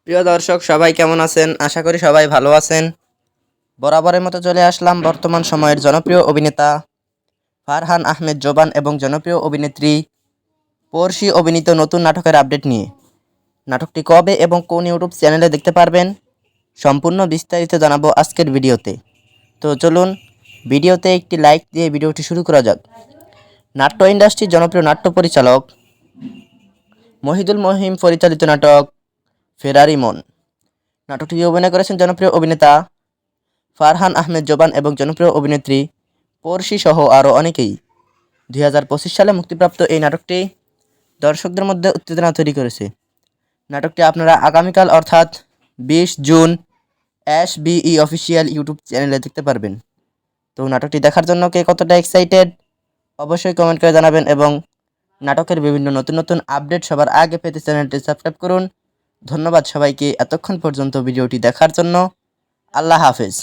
প্রিয় দর্শক সবাই কেমন আছেন? আশা করি সবাই ভালো আছেন। বরাবরের মতো চলে আসলাম বর্তমান সময়ের জনপ্রিয় অভিনেতা ফারহান আহমেদ জোবান এবং জনপ্রিয় অভিনেত্রী পড়শি অভিনীত নতুন নাটকের আপডেট নিয়ে। নাটকটি কবে এবং কোন ইউটিউব চ্যানেলে দেখতে পারবেন সম্পূর্ণ বিস্তারিত জানাবো আজকের ভিডিওতে। তো চলুন ভিডিওতে একটি লাইক দিয়ে ভিডিওটি শুরু করা যাক। নাট্য ইন্ডাস্ট্রির জনপ্রিয় নাট্য পরিচালক মহিদুল মহিম পরিচালিত নাটক ফেরারি মন। নাটকটিতে অভিনয় করেছেন জনপ্রিয় অভিনেতা ফারহান আহমেদ জোবান এবং জনপ্রিয় অভিনেত্রী পড়শি সহ আরও অনেকেই। 2025 সালে মুক্তিপ্রাপ্ত এই নাটকটি দর্শকদের মধ্যে উত্তেজনা তৈরি করেছে। নাটকটি আপনারা আগামীকাল অর্থাৎ 20 জুন SBE অফিসিয়াল ইউটিউব চ্যানেলে দেখতে পারবেন। তো নাটকটি দেখার জন্য কে কতটা এক্সাইটেড অবশ্যই কমেন্ট করে জানাবেন এবং নাটকের বিভিন্ন নতুন নতুন আপডেট সবার আগে পেতে চ্যানেলটি সাবস্ক্রাইব করুন। ধন্যবাদ সবাইকে এতক্ষণ পর্যন্ত ভিডিওটি দেখার জন্য। আল্লাহ হাফেজ।